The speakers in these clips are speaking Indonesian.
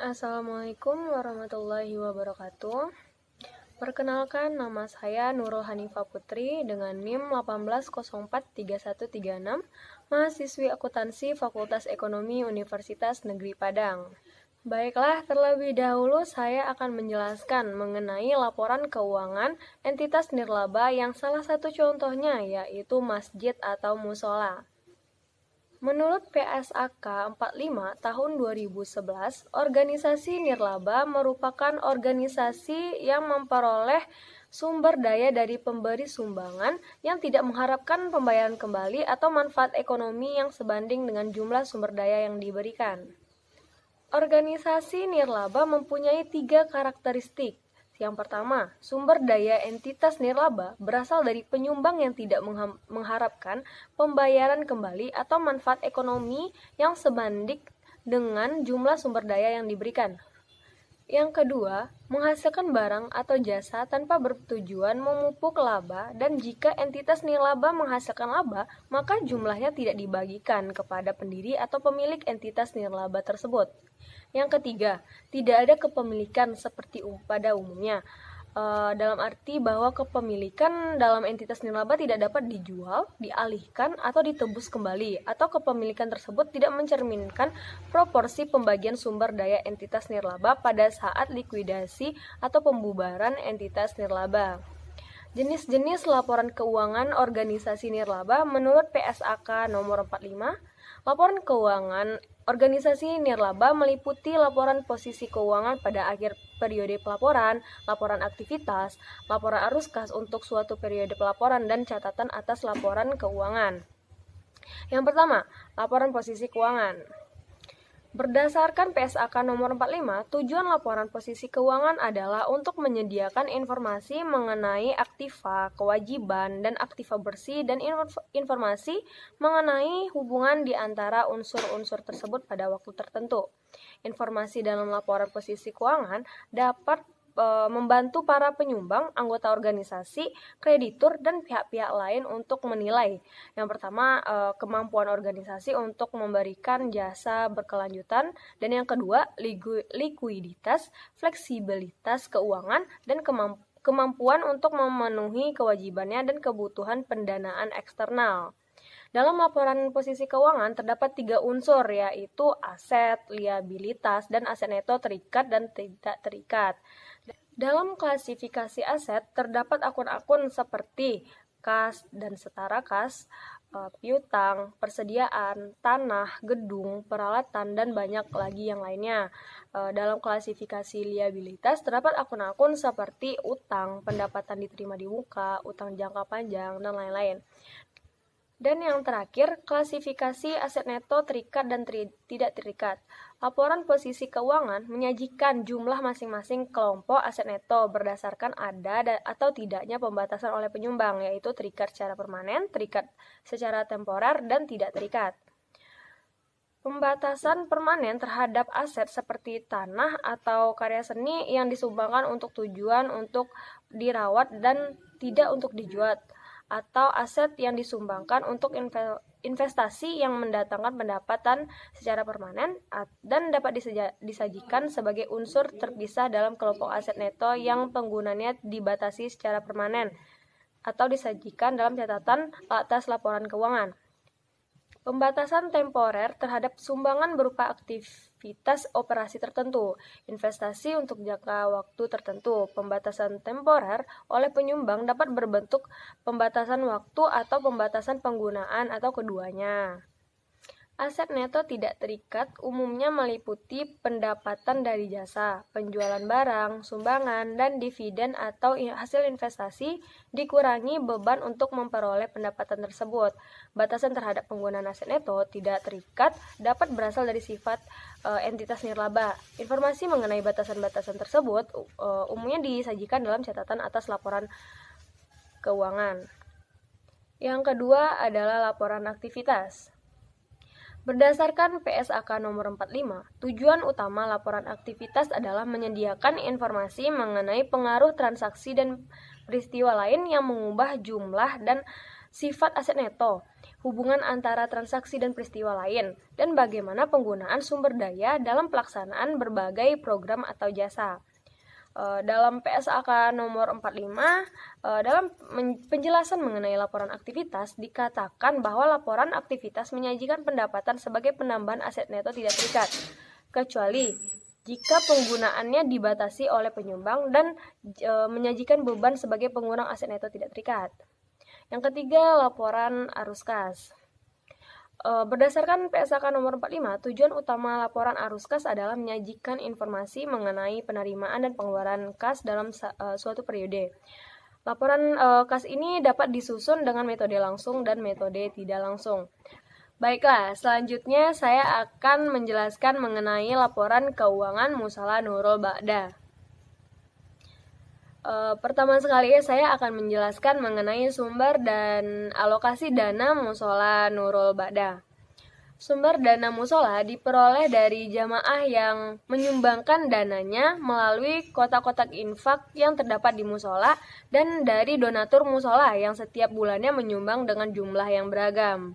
Assalamualaikum warahmatullahi wabarakatuh. Perkenalkan, nama saya Nurul Hanifah Putri dengan NIM 18043136, mahasiswi akuntansi Fakultas Ekonomi Universitas Negeri Padang. Baiklah, terlebih dahulu saya akan menjelaskan mengenai laporan keuangan entitas nirlaba yang salah satu contohnya yaitu masjid atau musola. Menurut PSAK 45 tahun 2011, organisasi nirlaba merupakan organisasi yang memperoleh sumber daya dari pemberi sumbangan yang tidak mengharapkan pembayaran kembali atau manfaat ekonomi yang sebanding dengan jumlah sumber daya yang diberikan. Organisasi nirlaba mempunyai 3 karakteristik. Yang pertama, sumber daya entitas nirlaba berasal dari penyumbang yang tidak mengharapkan pembayaran kembali atau manfaat ekonomi yang sebanding dengan jumlah sumber daya yang diberikan. Yang kedua, menghasilkan barang atau jasa tanpa bertujuan memupuk laba, dan jika entitas nirlaba menghasilkan laba, maka jumlahnya tidak dibagikan kepada pendiri atau pemilik entitas nirlaba tersebut. Yang ketiga, tidak ada kepemilikan seperti pada umumnya, dalam arti bahwa kepemilikan dalam entitas nirlaba tidak dapat dijual, dialihkan, atau ditebus kembali, atau kepemilikan tersebut tidak mencerminkan proporsi pembagian sumber daya entitas nirlaba pada saat likuidasi atau pembubaran entitas nirlaba. Jenis-jenis laporan keuangan organisasi nirlaba menurut PSAK nomor 45, laporan keuangan organisasi nirlaba meliputi laporan posisi keuangan pada akhir periode pelaporan, laporan aktivitas, laporan arus kas untuk suatu periode pelaporan, dan catatan atas laporan keuangan. Yang pertama, laporan posisi keuangan. Berdasarkan PSAK nomor 45, tujuan laporan posisi keuangan adalah untuk menyediakan informasi mengenai aktiva, kewajiban, dan aktiva bersih, dan informasi mengenai hubungan di antara unsur-unsur tersebut pada waktu tertentu. Informasi dalam laporan posisi keuangan dapat membantu para penyumbang, anggota organisasi, kreditur, dan pihak-pihak lain untuk menilai. Yang pertama, kemampuan organisasi untuk memberikan jasa berkelanjutan, dan yang kedua, likuiditas, fleksibilitas keuangan, dan kemampuan untuk memenuhi kewajibannya dan kebutuhan pendanaan eksternal. Dalam laporan posisi keuangan terdapat 3 unsur, yaitu aset, liabilitas, dan aset neto terikat dan tidak terikat. Dalam klasifikasi aset terdapat akun-akun seperti kas dan setara kas, piutang, persediaan, tanah, gedung, peralatan, dan banyak lagi yang lainnya. Dalam klasifikasi liabilitas terdapat akun-akun seperti utang, pendapatan diterima di muka, utang jangka panjang, dan lain-lain. Dan yang terakhir, klasifikasi aset neto terikat dan tidak terikat. Laporan posisi keuangan menyajikan jumlah masing-masing kelompok aset neto berdasarkan ada atau tidaknya pembatasan oleh penyumbang, yaitu terikat secara permanen, terikat secara temporer, dan tidak terikat. Pembatasan permanen terhadap aset seperti tanah atau karya seni yang disumbangkan untuk tujuan untuk dirawat dan tidak untuk dijual, atau aset yang disumbangkan untuk investasi yang mendatangkan pendapatan secara permanen dan dapat disajikan sebagai unsur terpisah dalam kelompok aset neto yang penggunaannya dibatasi secara permanen atau disajikan dalam catatan atas laporan keuangan. Pembatasan temporer terhadap sumbangan berupa aktivitas operasi tertentu, investasi untuk jangka waktu tertentu. Pembatasan temporer oleh penyumbang dapat berbentuk pembatasan waktu atau pembatasan penggunaan atau keduanya. Aset neto tidak terikat umumnya meliputi pendapatan dari jasa, penjualan barang, sumbangan, dan dividen atau hasil investasi dikurangi beban untuk memperoleh pendapatan tersebut. Batasan terhadap penggunaan aset neto tidak terikat dapat berasal dari sifat entitas nirlaba. Informasi mengenai batasan-batasan tersebut umumnya disajikan dalam catatan atas laporan keuangan. Yang kedua adalah laporan aktivitas. Berdasarkan PSAK nomor 45, tujuan utama laporan aktivitas adalah menyediakan informasi mengenai pengaruh transaksi dan peristiwa lain yang mengubah jumlah dan sifat aset neto. hubungan antara transaksi dan peristiwa lain, dan bagaimana penggunaan sumber daya dalam pelaksanaan berbagai program atau jasa. Dalam PSAK nomor 45, dalam penjelasan mengenai laporan aktivitas, dikatakan bahwa laporan aktivitas menyajikan pendapatan sebagai penambahan aset neto tidak terikat, kecuali jika penggunaannya dibatasi oleh penyumbang dan menyajikan beban sebagai pengurang aset neto tidak terikat. Yang ketiga, laporan arus kas. Berdasarkan PSAK nomor 45, tujuan utama laporan arus kas adalah menyajikan informasi mengenai penerimaan dan pengeluaran kas dalam suatu periode. Laporan kas ini dapat disusun dengan metode langsung dan metode tidak langsung. Baiklah, selanjutnya saya akan menjelaskan mengenai laporan keuangan Mushola Nurul Ba'da. Pertama sekali saya akan menjelaskan mengenai sumber dan alokasi dana Mushola Nurul Ba'da. Sumber dana mushola diperoleh dari jamaah yang menyumbangkan dananya melalui kotak-kotak infak yang terdapat di mushola dan dari donatur mushola yang setiap bulannya menyumbang dengan jumlah yang beragam.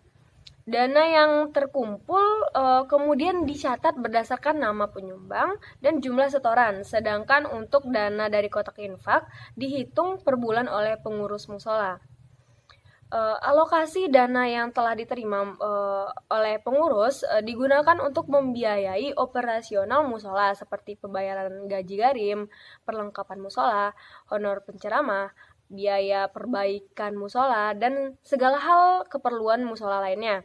Dana yang terkumpul kemudian dicatat berdasarkan nama penyumbang dan jumlah setoran, sedangkan untuk dana dari kotak infak dihitung per bulan oleh pengurus mushola. Alokasi dana yang telah diterima oleh pengurus digunakan untuk membiayai operasional mushola seperti pembayaran gaji garim, perlengkapan mushola, honor penceramah, biaya perbaikan mushola, dan segala hal keperluan mushola lainnya.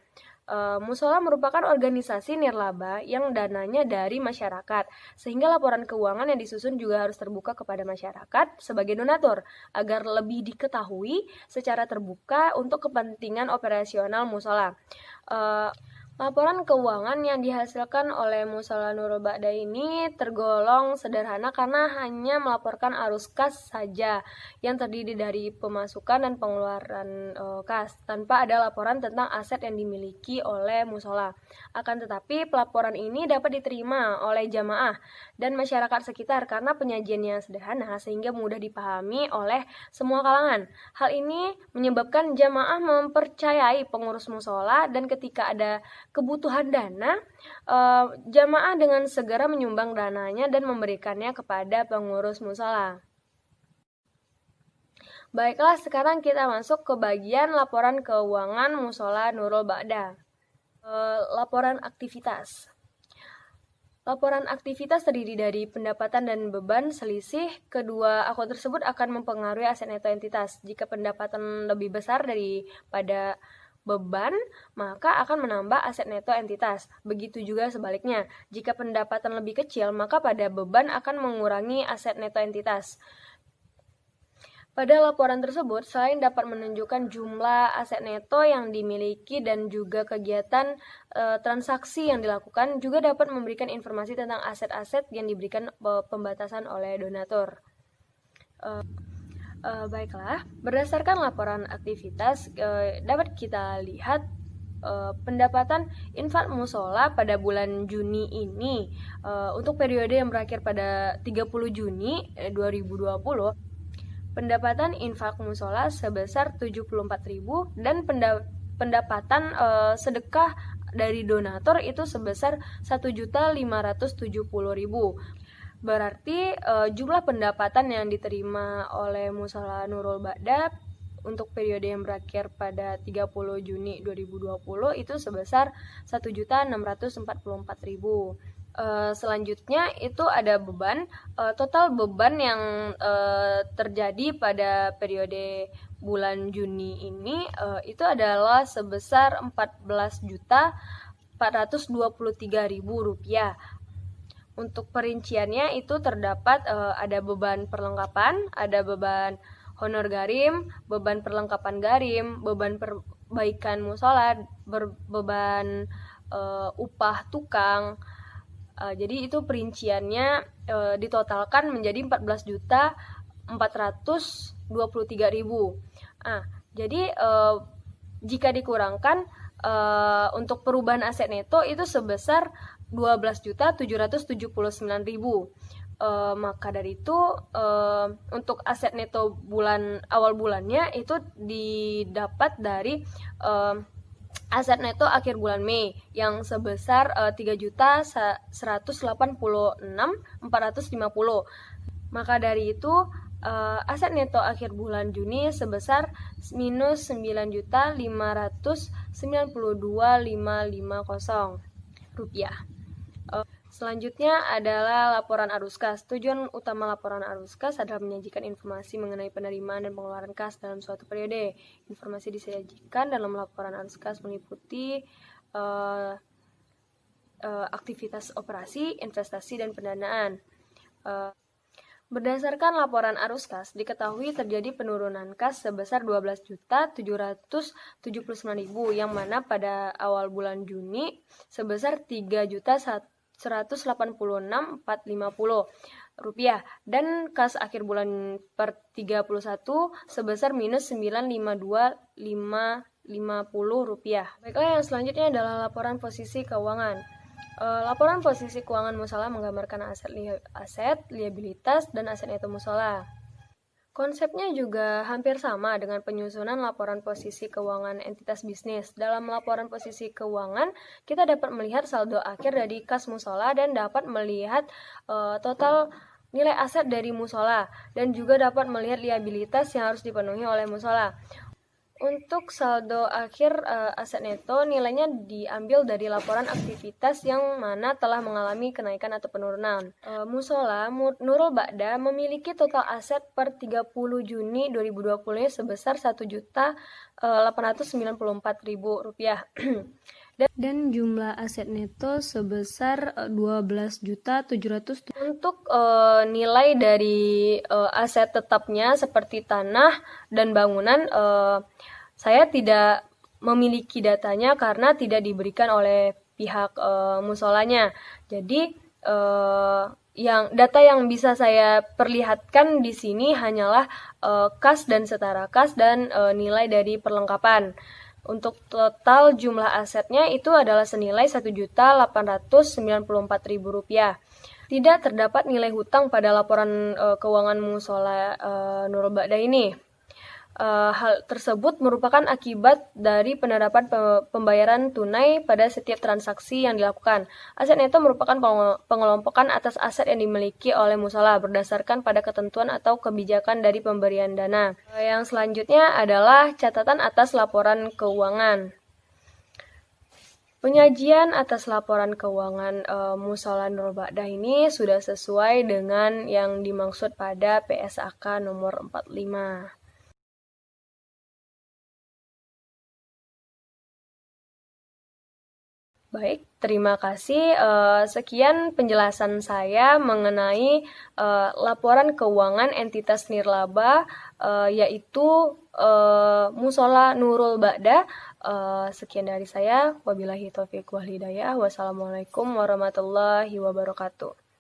Mushola merupakan organisasi nirlaba yang dananya dari masyarakat, sehingga laporan keuangan yang disusun juga harus terbuka kepada masyarakat sebagai donatur, agar lebih diketahui secara terbuka untuk kepentingan operasional mushola. Laporan keuangan yang dihasilkan oleh Mushola Nurul Ba'da ini tergolong sederhana karena hanya melaporkan arus kas saja yang terdiri dari pemasukan dan pengeluaran kas tanpa ada laporan tentang aset yang dimiliki oleh mushola. Akan tetapi pelaporan ini dapat diterima oleh jamaah dan masyarakat sekitar karena penyajiannya sederhana sehingga mudah dipahami oleh semua kalangan. Hal ini menyebabkan jamaah mempercayai pengurus mushola dan ketika ada kebutuhan dana, jamaah dengan segera menyumbang dananya dan memberikannya kepada pengurus mushola. Baiklah, sekarang kita masuk ke bagian laporan keuangan Mushola Nurul Ba'da. Laporan aktivitas. Laporan aktivitas terdiri dari pendapatan dan beban selisih. Kedua akun tersebut akan mempengaruhi aset neto entitas. Jika pendapatan lebih besar daripada beban, maka akan menambah aset neto entitas. Begitu juga sebaliknya. Jika pendapatan lebih kecil, maka pada beban akan mengurangi aset neto entitas. Pada laporan tersebut, selain dapat menunjukkan jumlah aset neto yang dimiliki dan juga kegiatan transaksi yang dilakukan, juga dapat memberikan informasi tentang aset-aset yang diberikan pembatasan oleh donatur. Baiklah, berdasarkan laporan aktivitas dapat kita lihat pendapatan infak mushola pada bulan Juni ini untuk periode yang berakhir pada 30 Juni 2020, pendapatan infak mushola sebesar 74.000 dan pendapatan sedekah dari donatur itu sebesar 1.570.000. Berarti jumlah pendapatan yang diterima oleh Mushola Nurul Ba'da untuk periode yang berakhir pada 30 Juni 2020 itu sebesar 1.644.000. Selanjutnya itu ada beban. Total beban yang terjadi pada periode bulan Juni ini itu adalah sebesar Rp14.423.000. Untuk perinciannya itu terdapat ada beban perlengkapan, ada beban honor garim, beban perlengkapan garim, beban perbaikan mushola, beban upah tukang. Jadi itu perinciannya ditotalkan menjadi 14.423.000. Jadi jika dikurangkan untuk perubahan aset neto itu sebesar 12.779.000. Maka dari itu untuk aset neto awal bulannya itu didapat dari aset neto akhir bulan Mei yang sebesar 3.186.450. Maka dari itu aset neto akhir bulan Juni sebesar minus 9.592.550 rupiah. Selanjutnya adalah laporan arus kas. Tujuan utama laporan arus kas adalah menyajikan informasi mengenai penerimaan dan pengeluaran kas dalam suatu periode. Informasi disajikan dalam laporan arus kas meliputi aktivitas operasi, investasi, dan pendanaan. Berdasarkan laporan arus kas, diketahui terjadi penurunan kas sebesar 12.779.000 yang mana pada awal bulan Juni sebesar 3.186.450 rupiah dan kas akhir bulan per 31 sebesar minus 952.550 rupiah. Baiklah, yang selanjutnya adalah laporan posisi keuangan. Laporan posisi keuangan mushola menggambarkan aset, liabilitas, dan aset neto mushola. Konsepnya juga hampir sama dengan penyusunan laporan posisi keuangan entitas bisnis. Dalam laporan posisi keuangan, kita dapat melihat saldo akhir dari kas mushola dan dapat melihat total nilai aset dari mushola dan juga dapat melihat liabilitas yang harus dipenuhi oleh mushola. Untuk saldo akhir aset neto, nilainya diambil dari laporan aktivitas yang mana telah mengalami kenaikan atau penurunan. Mushola Nurul Ba'da memiliki total aset per 30 Juni 2020 sebesar Rp1.894.000 dan jumlah aset neto sebesar 12.700. Untuk nilai dari aset tetapnya seperti tanah dan bangunan, saya tidak memiliki datanya karena tidak diberikan oleh pihak musholanya. Jadi data yang bisa saya perlihatkan di sini hanyalah kas dan setara kas dan nilai dari perlengkapan. Untuk total jumlah asetnya itu adalah senilai Rp1.894.000. Tidak terdapat nilai hutang pada laporan keuangan mushola Nurul Ba'da ini. Hal tersebut merupakan akibat dari penerapan pembayaran tunai pada setiap transaksi yang dilakukan. Aset neto merupakan pengelompokan atas aset yang dimiliki oleh mushola berdasarkan pada ketentuan atau kebijakan dari pemberian dana. Yang selanjutnya adalah catatan atas laporan keuangan. Penyajian atas laporan keuangan mushola Nurul Ba'da ini sudah sesuai dengan yang dimaksud pada PSAK nomor 45. Baik, terima kasih. Sekian penjelasan saya mengenai laporan keuangan entitas nirlaba, yaitu mushola Nurul Ba'da. Sekian dari saya. Wabillahi taufiq wal hidayah. Wassalamualaikum warahmatullahi wabarakatuh.